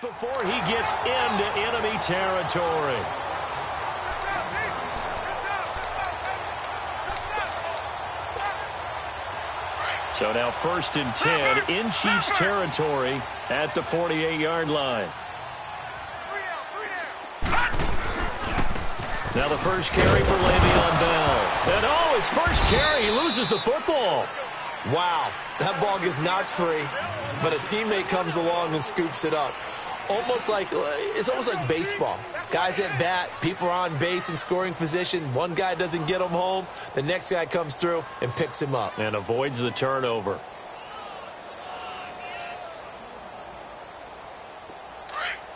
before he gets into enemy territory. So now 1st and 10 in Chiefs territory at the 48-yard line. Now the first carry for Le'Veon Bell. And oh, his first carry, he loses the football. Wow, that ball gets knocked free, but a teammate comes along and scoops it up. It's almost like baseball. Guys at bat, people are on base in scoring position. One guy doesn't get him home. The next guy comes through and picks him up. And avoids the turnover.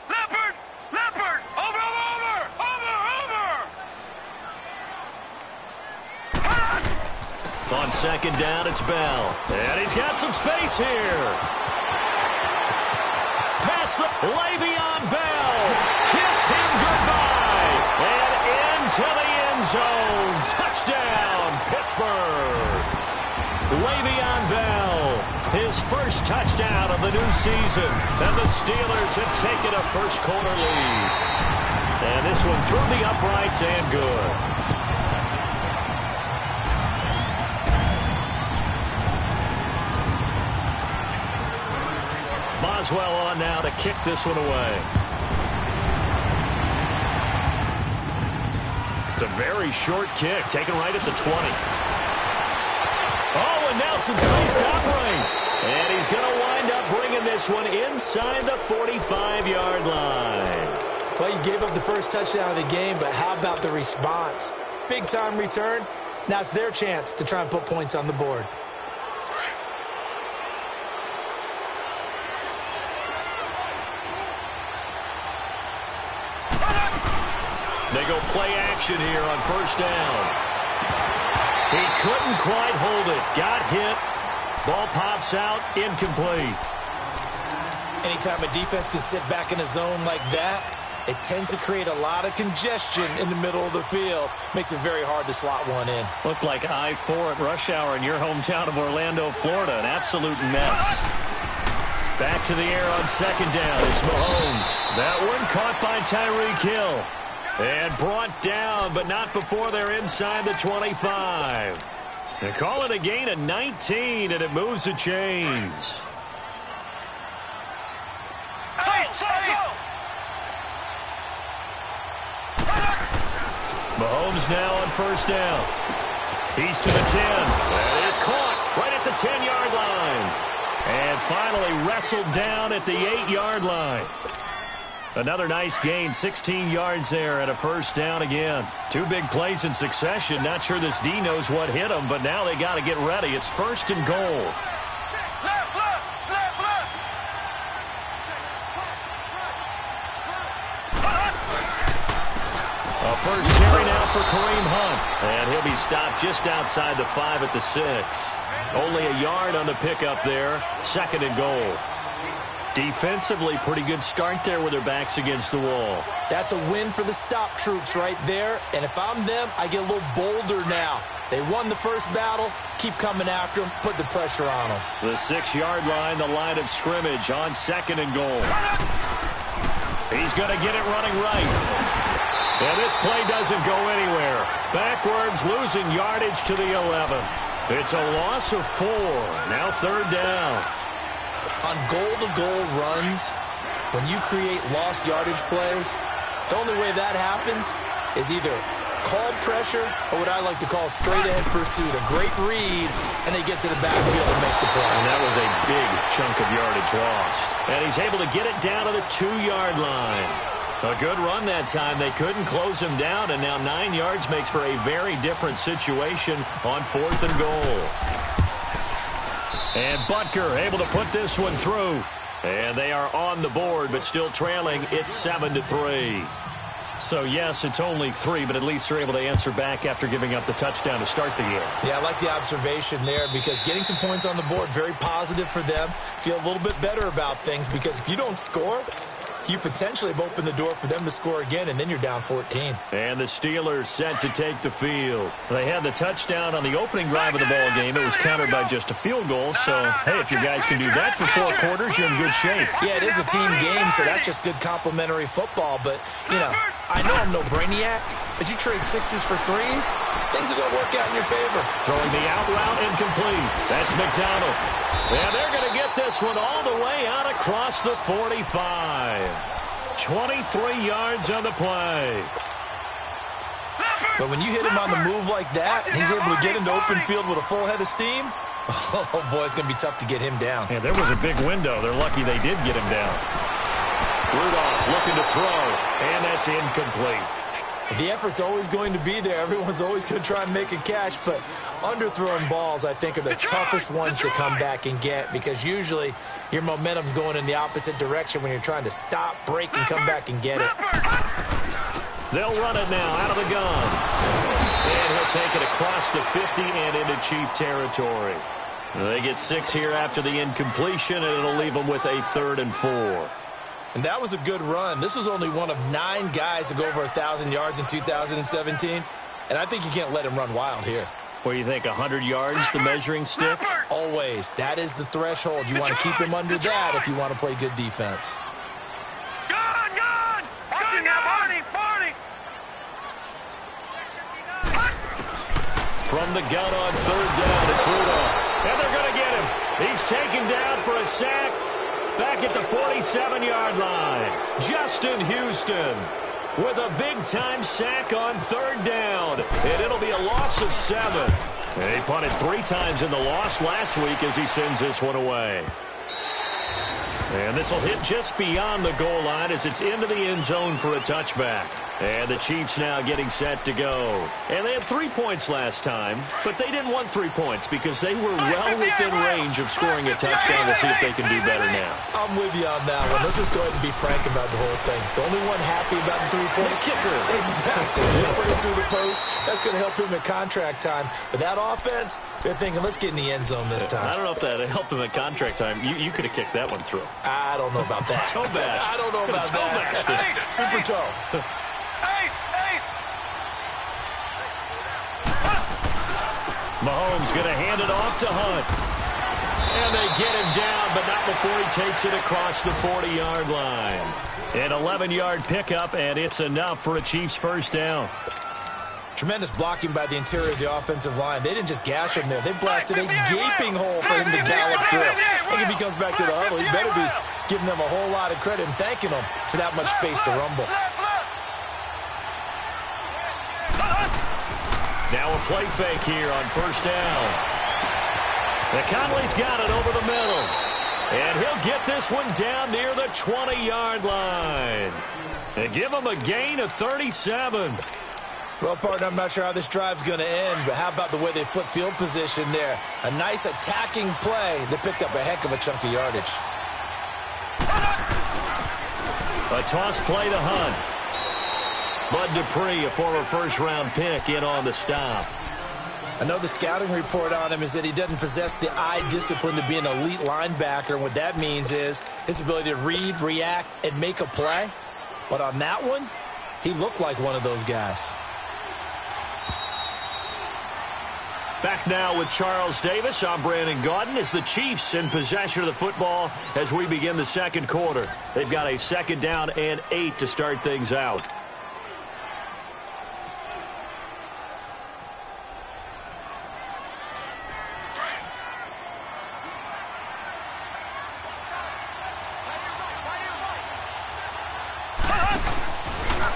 Leopard! Over! On 2nd down, it's Bell. And he's got some space here. Pass the Le'Veon Bell. Kiss him goodbye. And into the end zone. Touchdown, Pittsburgh. Le'Veon Bell, his first touchdown of the new season. And the Steelers have taken a first-quarter lead. And this one through the uprights and good. Boswell on now to kick this one away. It's a very short kick, taken right at the 20. Oh, and Nelson space to operate. And he's going to wind up bringing this one inside the 45-yard line. Well, you gave up the first touchdown of the game, but how about the response? Big-time return. Now it's their chance to try and put points on the board. They go play action here on 1st down. He couldn't quite hold it. Got hit. Ball pops out. Incomplete. Anytime a defense can sit back in a zone like that, it tends to create a lot of congestion in the middle of the field. Makes it very hard to slot one in. Looked like I-4 at rush hour in your hometown of Orlando, Florida. An absolute mess. Back to the air on 2nd down. It's Mahomes. That one caught by Tyreek Hill. And brought down, but not before they're inside the 25. They call it a gain of 19, and it moves the chains. Mahomes now on 1st down. He's to the 10. That is caught right at the 10-yard line. And finally wrestled down at the 8-yard line. Another nice gain, 16 yards there and a 1st down again. 2 big plays in succession. Not sure this D knows what hit them, but now they got to get ready. It's 1st and goal. A first carry now for Kareem Hunt. And he'll be stopped just outside the 5 at the 6. Only a yard on the pickup there. 2nd and goal. Defensively, pretty good start there with their backs against the wall. That's a win for the stop troops right there. And if I'm them, I get a little bolder now. They won the first battle. Keep coming after them. Put the pressure on them. The 6-yard line, the line of scrimmage on 2nd and goal. He's going to get it running right. And this play doesn't go anywhere. Backwards, losing yardage to the 11. It's a loss of 4. Now 3rd down. On goal-to-goal runs, when you create lost yardage plays, the only way that happens is either called pressure or what I like to call straight-ahead pursuit. A great read, and they get to the backfield and make the play. And that was a big chunk of yardage lost. And he's able to get it down to the 2-yard line. A good run that time. They couldn't close him down, and now 9 yards makes for a very different situation on 4th and goal. And Butker able to put this one through. And they are on the board, but still trailing. It's 7-3. So, yes, it's only 3, but at least they're able to answer back after giving up the touchdown to start the year. Yeah, I like the observation there because getting some points on the board, very positive for them. Feel a little bit better about things because if you don't score, you potentially have opened the door for them to score again, and then you're down 14. And the Steelers set to take the field. They had the touchdown on the opening drive of the ball game. It was countered by just a field goal. So, hey, if you guys can do that for 4 quarters, you're in good shape. Yeah, it is a team game, so that's just good complimentary football. But, you know, I know I'm no brainiac, but you trade 6s for 3s, things are going to work out in your favor. Throwing the out route incomplete. That's McDonald. And they're going to get this one all the way out across the 45. 23 yards on the play. But when you hit him on the move like that, and he's able to get into open field with a full head of steam, oh, boy, it's going to be tough to get him down. Yeah, there was a big window. They're lucky they did get him down. Rudolph looking to throw, and that's incomplete. The effort's always going to be there. Everyone's always going to try and make a catch, but underthrown balls, I think, are the toughest ones to come back and get because usually your momentum's going in the opposite direction when you're trying to stop, break, and come back and get it. They'll run it now out of the gun. And he'll take it across the 50 and into Chief territory. They get 6 here after the incompletion, and it'll leave them with a 3rd and 4. And that was a good run. This was only one of 9 guys to go over 1,000 yards in 2017. And I think you can't let him run wild here. What do you think, 100 yards, the measuring stick? Always. That is the threshold. You want to keep him under that if you want to play good defense. Gun! Watching now, Barney! From the gun on 3rd down, it's Rudolph. And they're going to get him. He's taken down for a sack. Back at the 47-yard line, Justin Houston with a big-time sack on 3rd down. And it'll be a loss of 7. And he punted 3 times in the loss last week as he sends this one away. And this will hit just beyond the goal line as it's into the end zone for a touchback. And the Chiefs now getting set to go. And they had 3 points last time, but they didn't want 3 points because they were well within range of scoring a touchdown. We'll see if they can do better now. I'm with you on that one. Let's just go ahead and be frank about the whole thing. The only one happy about the 3-point kicker. Exactly. He'll put it through the post. That's going to help him at contract time. But that offense, they're thinking, let's get in the end zone this time. I don't know if that helped him at contract time. You could have kicked that one through. I don't know about that. Toe bash. I don't know about toe that. Bash. Super toe. Mahomes going to hand it off to Hunt. And they get him down, but not before he takes it across the 40-yard line. An 11-yard pickup, and it's enough for a Chiefs first down. Tremendous blocking by the interior of the offensive line. They didn't just gash him there. They blasted a gaping hole for him to gallop through. I think if he comes back to the huddle, he better be giving them a whole lot of credit and thanking them for that much space to rumble. Now a play fake here on 1st down. The Conley's got it over the middle. And he'll get this one down near the 20-yard line. And give him a gain of 37. Well, partner, I'm not sure how this drive's going to end, but how about the way they flip field position there? A nice attacking play that picked up a heck of a chunk of yardage. A toss play to Hunt. Bud Dupree, a former first-round pick, in on the stop. I know the scouting report on him is that he doesn't possess the eye discipline to be an elite linebacker. And what that means is his ability to read, react, and make a play. But on that one, he looked like one of those guys. Back now with Charles Davis. I'm Brandon Gaudin. As the Chiefs in possession of the football as we begin the 2nd quarter. They've got a 2nd down and 8 to start things out.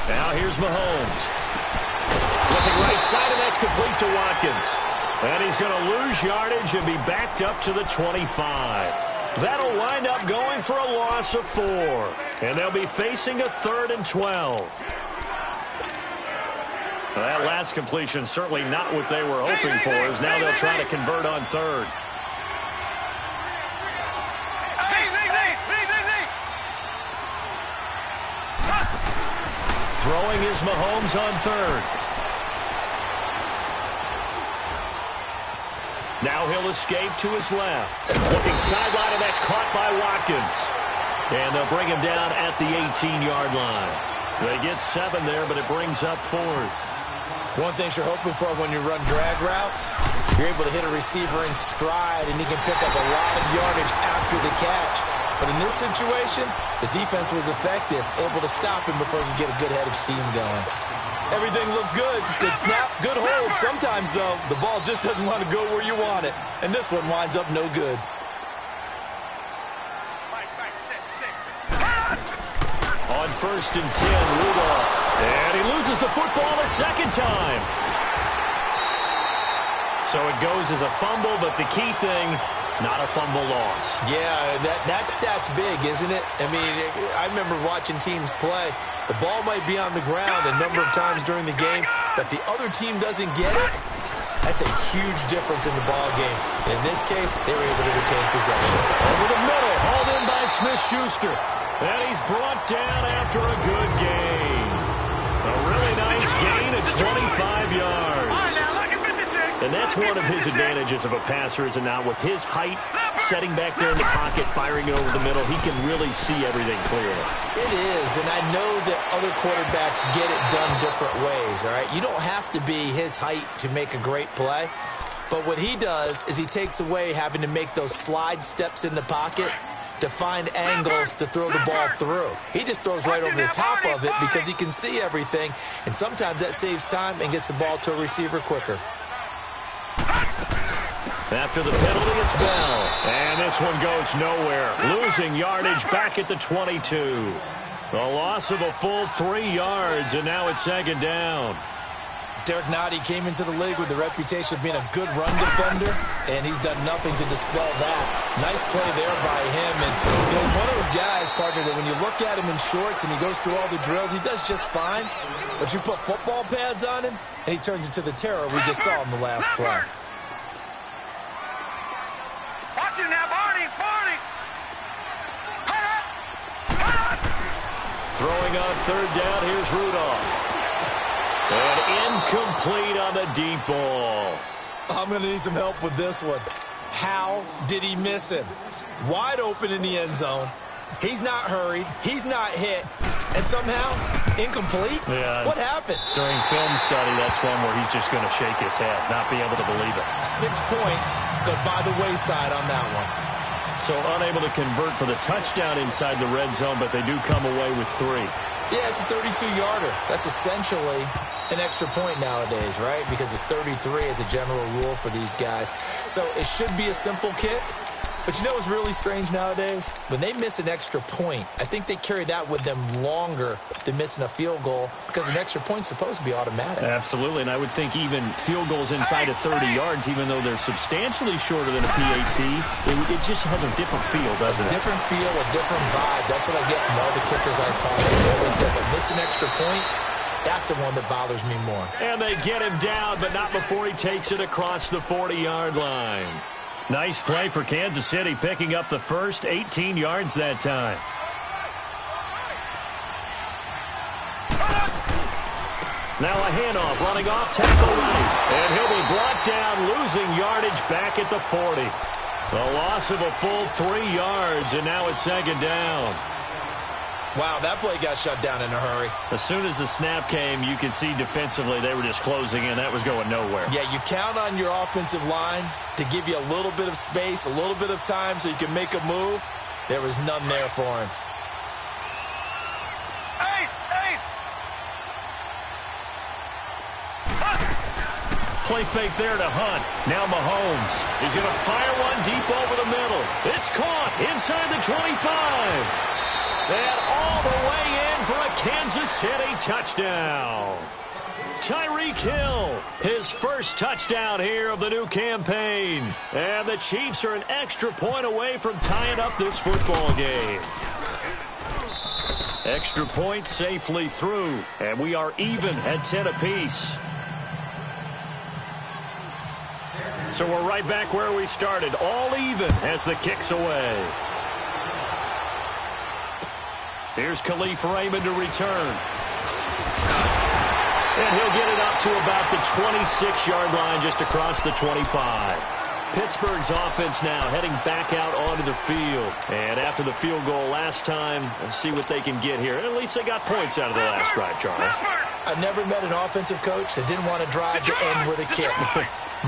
Now here's Mahomes. Looking right side, and that's complete to Watkins. And he's going to lose yardage and be backed up to the 25. That'll wind up going for a loss of 4. And they'll be facing a 3rd and 12. That last completion certainly not what they were hoping for, as now they'll try to convert on 3rd. Throwing is Mahomes on 3rd. Now he'll escape to his left. Looking sideline, and that's caught by Watkins. And they'll bring him down at the 18-yard line. They get 7 there, but it brings up 4th. One thing you're hoping for when you run drag routes, you're able to hit a receiver in stride, and he can pick up a lot of yardage after the catch. But in this situation, the defense was effective, able to stop him before he could get a good head of steam going. Everything looked good. Good snap, good hold. Sometimes, though, the ball just doesn't want to go where you want it. And this one winds up no good. On 1st and 10, Rudolph. And he loses the football a second time. So it goes as a fumble, but the key thing, not a fumble loss. Yeah, that stat's big, isn't it? I mean, I remember watching teams play. The ball might be on the ground a number of times during the game, but the other team doesn't get it. That's a huge difference in the ball game. And in this case, they were able to retain possession. Over the middle, hauled in by Smith-Schuster. And he's brought down after a good gain. A really nice gain of 25 yards. And that's one of his advantages of a passer, is it not? With his height, setting back there in the pocket, firing over the middle, he can really see everything clearly. It is, and I know that other quarterbacks get it done different ways, all right? You don't have to be his height to make a great play. But what he does is he takes away having to make those slide steps in the pocket to find angles to throw the ball through. He just throws right over the top of it because he can see everything, and sometimes that saves time and gets the ball to a receiver quicker. After the penalty, it's Bell. And this one goes nowhere. Losing yardage back at the 22. A loss of a full 3 yards, and now it's 2nd down. Derek Nottie came into the league with the reputation of being a good run defender, and he's done nothing to dispel that. Nice play there by him. And he's one of those guys, partner, that when you look at him in shorts and he goes through all the drills, he does just fine. But you put football pads on him, and he turns into the terror we just saw in the last play. Watch it now, Barney! Throwing on 3rd down, here's Rudolph. And incomplete on the deep ball. I'm going to need some help with this one. How did he miss him? Wide open in the end zone. He's not hurried. He's not hit. And somehow, incomplete? Yeah. What happened? During film study, that's one where he's just going to shake his head, not be able to believe it. 6 points go by the wayside on that one. So unable to convert for the touchdown inside the red zone, but they do come away with 3. Yeah, it's a 32-yarder. That's essentially an extra point nowadays, right? Because it's 33 as a general rule for these guys. So it should be a simple kick. But you know what's really strange nowadays? When they miss an extra point, I think they carry that with them longer than missing a field goal because an extra point's supposed to be automatic. Absolutely, and I would think even field goals inside of 30 yards, even though they're substantially shorter than a PAT, it just has a different feel, doesn't it? A different feel, a different vibe. That's what I get from all the kickers I talk to. They always say, but miss an extra point, that's the one that bothers me more. And they get him down, but not before he takes it across the 40-yard line. Nice play for Kansas City, picking up the first 18 yards that time. Now a handoff, running off tackle right. And he'll be brought down, losing yardage back at the 40. A loss of a full 3 yards, and now it's 2nd down. Wow, that play got shut down in a hurry. As soon as the snap came, you could see defensively they were just closing in. That was going nowhere. Yeah, you count on your offensive line to give you a little bit of space, a little bit of time so you can make a move. There was none there for him. Play fake there to Hunt. Now Mahomes. He's going to fire one deep over the middle. It's caught inside the 25. And all the way in for a Kansas City touchdown. Tyreek Hill, his first touchdown here of the new campaign. And the Chiefs are an extra point away from tying up this football game. Extra point safely through, and we are even at 10 apiece. So we're right back where we started, all even as the kick's away. Here's Khalif Raymond to return. And he'll get it up to about the 26-yard line, just across the 25. Pittsburgh's offense now heading back out onto the field. And after the field goal last time, let's see what they can get here. And at least they got points out of the last drive, Charles. I've never met an offensive coach that didn't want to drive to end with a kick.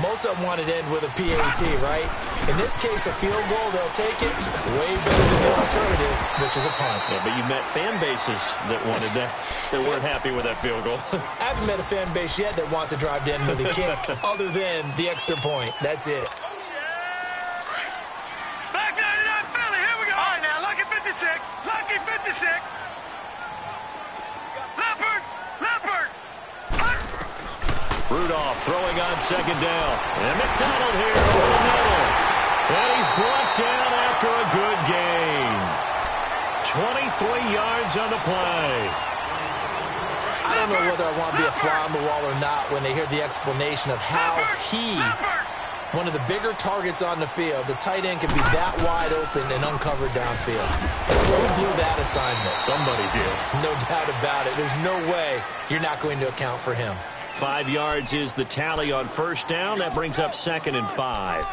Most of them wanted to end with a PAT, right? In this case, a field goal, they'll take it. Way better than the alternative, which is a punt. Yeah, but you met fan bases that wanted that, that weren't happy with that field goal. I haven't met a fan base yet that wants to drive to end with a kick other than the extra point. That's it. Back 99 Philly, here we go. All right, now, lucky 56. Lucky 56. Leopard. Rudolph throwing on second down. And McDonald here over the middle. And he's brought down after a good gain. 23 yards on the play. I don't know whether I want to be a fly on the wall or not when they hear the explanation of how he, one of the bigger targets on the field, the tight end can be that wide open and uncovered downfield. Who blew that assignment? Somebody did. No doubt about it. There's no way you're not going to account for him. 5 yards is the tally on first down. That brings up 2nd and 5.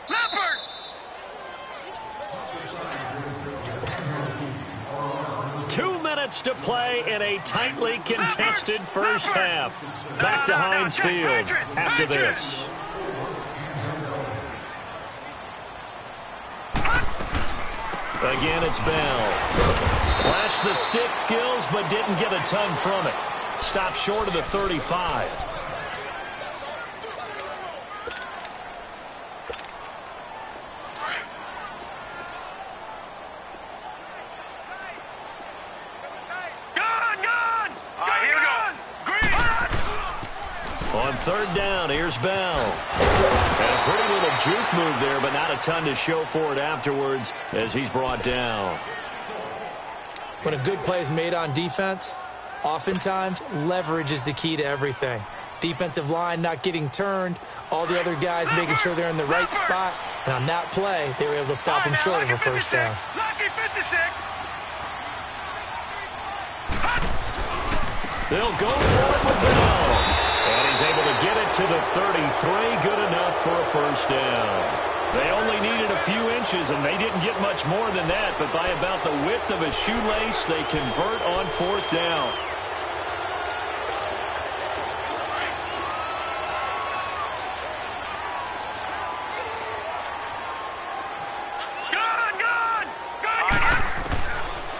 Leopard. 2 minutes to play in a tightly contested first half. Back to Heinz Field after this. Again, it's Bell. Flashed the stick skills, but didn't get a ton from it. Stopped short of the 35. On third down, here's Bell. And a pretty little juke move there, but not a ton to show for it afterwards as he's brought down. When a good play is made on defense, oftentimes leverage is the key to everything. Defensive line not getting turned, all the other guys making sure they're in the right spot, and on that play, they were able to stop him short of a first down. Lucky 56. They'll go for it with Bell. And he's able to get it to the 33. Good enough for a first down. They only needed a few inches, and they didn't get much more than that. But by about the width of a shoelace, they convert on fourth down.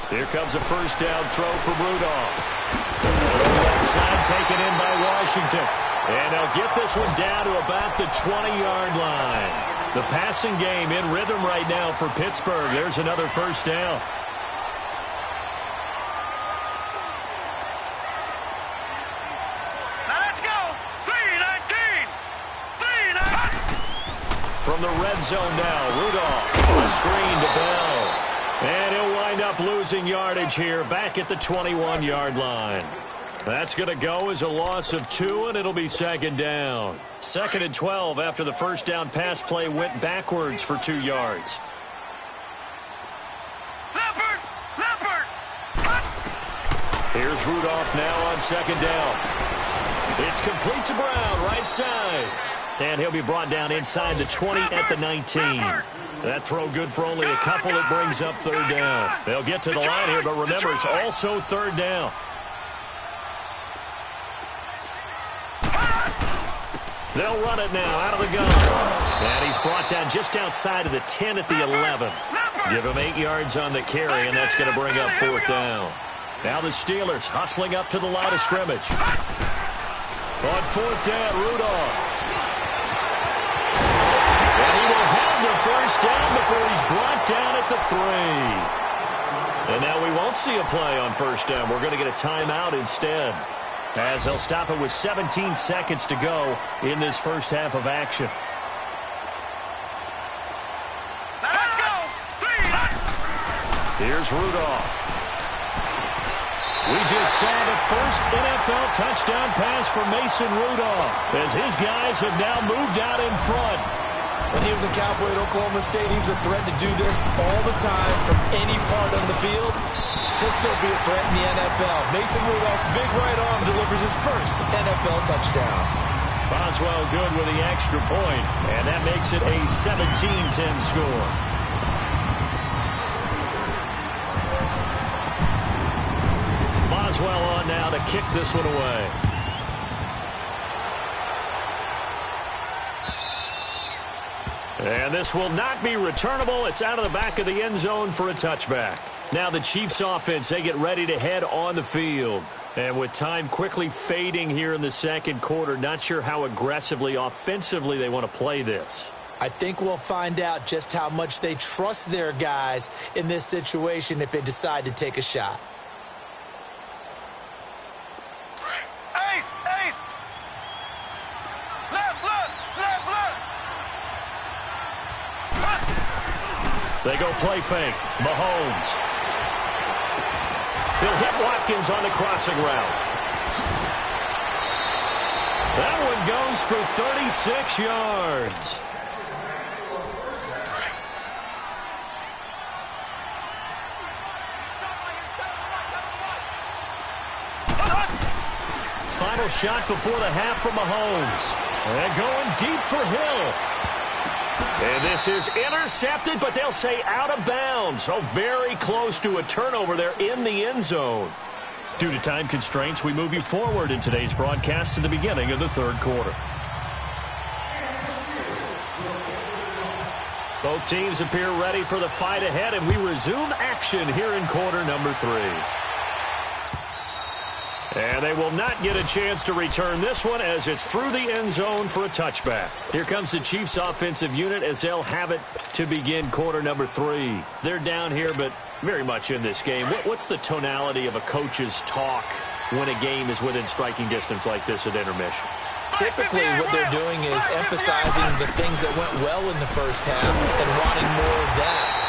Here comes a first down throw from Rudolph. Left side taken in by Washington. And they'll get this one down to about the 20-yard line. The passing game in rhythm right now for Pittsburgh. There's another first down. Now let's go. 3-19. From the red zone now, Rudolph. A screen to Bell. And he'll wind up losing yardage here back at the 21-yard line. That's going to go as a loss of 2, and it'll be second down. 2nd and 12 after the first down pass play went backwards for 2 yards. Leopard. Here's Rudolph now on second down. It's complete to Brown, right side. And he'll be brought down inside the 20 at the 19. That throw good for only a couple. It brings up third down. They'll get to the line here, but remember, it's also third down. They'll run it now out of the gun. And he's brought down just outside of the 10 at the 11. Give him 8 yards on the carry, and that's going to bring up fourth down. Now the Steelers hustling up to the line of scrimmage. On fourth down, Rudolph. And he will have the first down before he's brought down at the 3. And now we won't see a play on first down. We're going to get a timeout instead, as they'll stop it with 17 seconds to go in this first half of action. Let's go. 3. Here's Rudolph. We just saw the first NFL touchdown pass for Mason Rudolph, as his guys have now moved out in front. When he was a Cowboy at Oklahoma State, he was a threat to do this all the time from any part on the field. He'll still be a threat in the NFL. Mason Rudolph's big right arm delivers his first NFL touchdown. Boswell good with the extra point, and that makes it a 17-10 score. Boswell on now to kick this one away. And this will not be returnable. It's out of the back of the end zone for a touchback. Now the Chiefs offense, they get ready to head on the field. And with time quickly fading here in the second quarter, not sure how aggressively, offensively they want to play this. I think we'll find out just how much they trust their guys in this situation if they decide to take a shot. They go play fake. Mahomes. He'll hit Watkins on the crossing route. That one goes for 36 yards. Final shot before the half for Mahomes. And going deep for Hill. And this is intercepted, but they'll say out of bounds. Oh, very close to a turnover there in the end zone. Due to time constraints, we move you forward in today's broadcast to the beginning of the third quarter. Both teams appear ready for the fight ahead, and we resume action here in quarter number 3. And they will not get a chance to return this one as it's through the end zone for a touchback. Here comes the Chiefs offensive unit as they'll have it to begin quarter number 3. They're down here, but very much in this game. What's the tonality of a coach's talk when a game is within striking distance like this at intermission? Typically, what they're doing is emphasizing the things that went well in the first half and wanting more of that.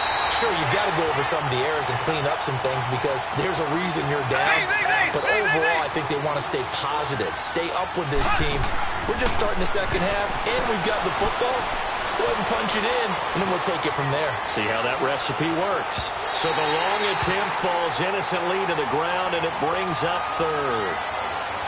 Sure, you've got to go over some of the errors and clean up some things because there's a reason you're down. But overall, I think they want to stay positive, stay up with this team. We're just starting the second half, and we've got the football. Let's go ahead and punch it in, and then we'll take it from there. See how that recipe works. So the long attempt falls innocently to the ground, and it brings up third.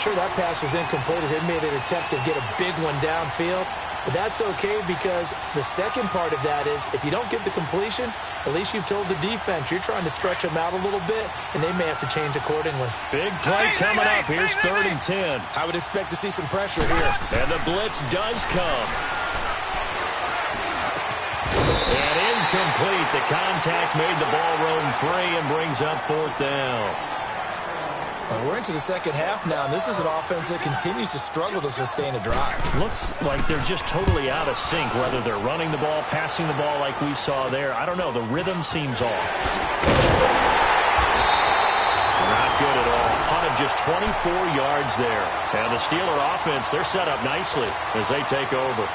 Sure, that pass was incomplete as they made an attempt to get a big one downfield. But that's okay because the second part of that is if you don't get the completion, at least you've told the defense you're trying to stretch them out a little bit, and they may have to change accordingly. Big play coming up. Here's 3rd and 10. I would expect to see some pressure here. And the blitz does come. And incomplete. The contact made the ball roam free and brings up 4th down. We're into the second half now, and this is an offense that continues to struggle to sustain a drive. Looks like they're just totally out of sync, whether they're running the ball, passing the ball like we saw there. I don't know. The rhythm seems off. Not good at all. Punt of just 24 yards there. And the Steeler offense, they're set up nicely as they take over.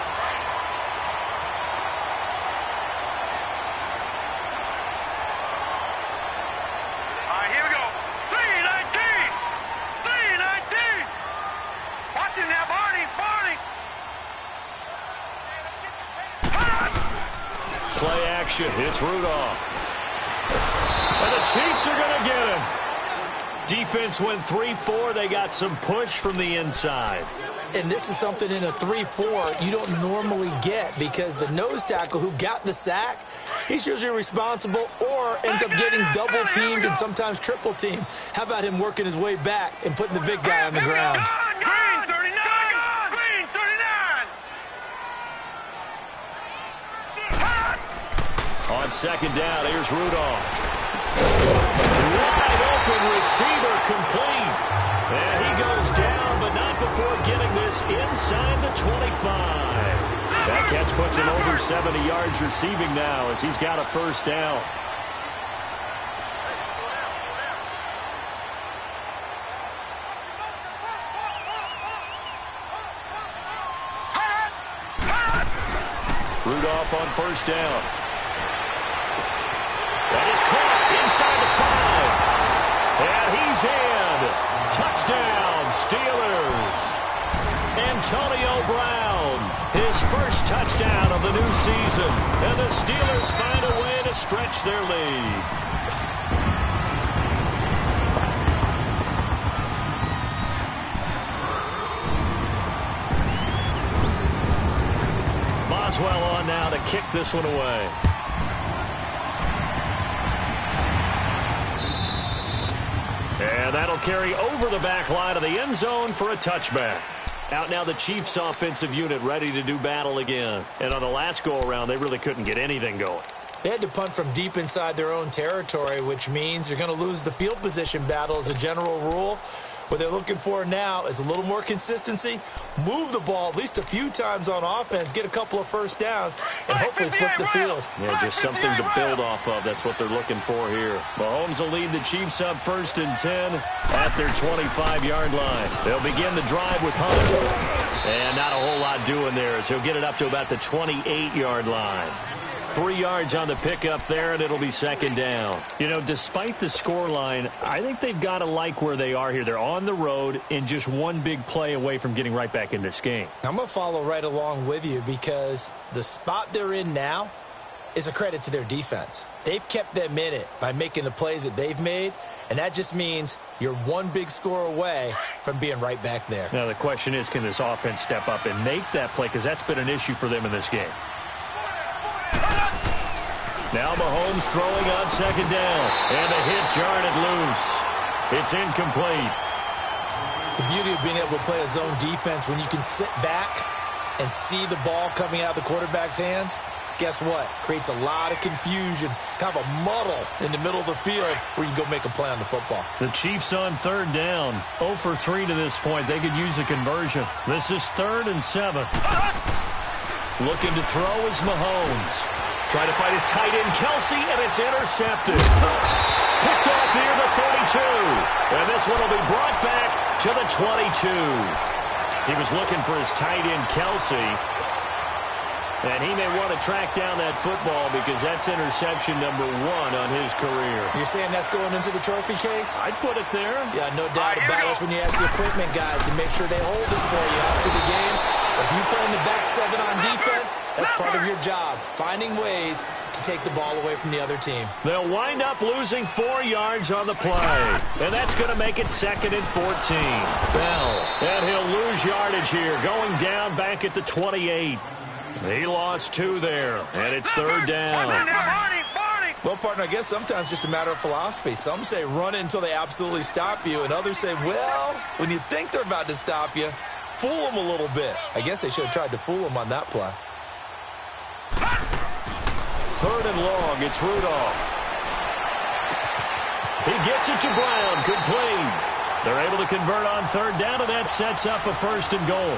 Play action. It's Rudolph. And the Chiefs are going to get him. Defense went 3-4. They got some push from the inside. And this is something in a 3-4 you don't normally get because the nose tackle who got the sack, he's usually responsible or ends up getting double-teamed and sometimes triple-teamed. How about him working his way back and putting the big guy on the ground? On second down, here's Rudolph. Wide open receiver complete. And he goes down, but not before getting this inside the 25. That catch puts him over 70 yards receiving now as he's got a first down. Rudolph on first down. That is caught inside the 5. And he's in. Touchdown, Steelers. Antonio Brown, his first touchdown of the new season. And the Steelers find a way to stretch their lead. kick this one away. And that'll carry over the back line of the end zone for a touchback. Out now the Chiefs offensive unit ready to do battle again. And on the last go-around, they really couldn't get anything going. They had to punt from deep inside their own territory, which means you're going to lose the field position battle as a general rule. What they're looking for now is a little more consistency, move the ball at least a few times on offense, get a couple of first downs, and hopefully flip the field. Yeah, just something to build off of. That's what they're looking for here. Mahomes will lead the Chiefs up 1st and 10 at their 25-yard line. They'll begin the drive with Hunt. And not a whole lot doing there as he'll get it up to about the 28-yard line. 3 yards on the pickup there, and it'll be 2nd down. You know, despite the scoreline, I think they've got to like where they are here. They're on the road and just one big play away from getting right back in this game. I'm going to follow right along with you because the spot they're in now is a credit to their defense. They've kept them in it by making the plays that they've made, and that just means you're one big score away from being right back there. Now, the question is, can this offense step up and make that play? Because that's been an issue for them in this game. Now Mahomes throwing on 2nd down. And the hit jarred it loose. It's incomplete. The beauty of being able to play a zone defense when you can sit back and see the ball coming out of the quarterback's hands, guess what? Creates a lot of confusion, kind of a muddle in the middle of the field where you can go make a play on the football. The Chiefs on 3rd down. 0 for 3 to this point. They could use a conversion. This is 3rd and 7. Looking to throw is Mahomes. Trying to fight his tight end, Kelsey, and it's intercepted. Picked off near the 32. And this one will be brought back to the 22. He was looking for his tight end, Kelsey. And he may want to track down that football because that's interception number 1 on his career. You're saying that's going into the trophy case? I'd put it there. Yeah, no doubt about it. That's when you ask the equipment guys to make sure they hold it for you after the game. If you play in the back 7 on defense, that's part of your job, finding ways to take the ball away from the other team. They'll wind up losing 4 yards on the play, and that's going to make it 2nd and 14. Bell, and he'll lose yardage here, going down back at the 28. He lost 2 there, and it's 3rd down. Well, partner, I guess sometimes it's just a matter of philosophy. Some say run it until they absolutely stop you, and others say, well, when you think they're about to stop you, fool them a little bit. I guess they should have tried to fool them on that play. 3rd and long, it's Rudolph. He gets it to Brown, complete. They're able to convert on 3rd down, and that sets up a 1st and goal.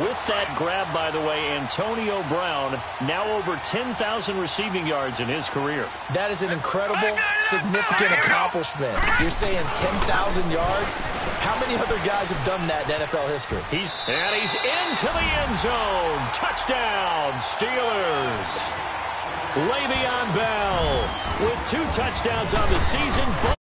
With that grab, by the way, Antonio Brown now over 10,000 receiving yards in his career. That is an incredible, significant accomplishment. You're saying 10,000 yards? How many other guys have done that in NFL history? He's into the end zone. Touchdown, Steelers. Le'Veon Bell with 2 touchdowns on the season.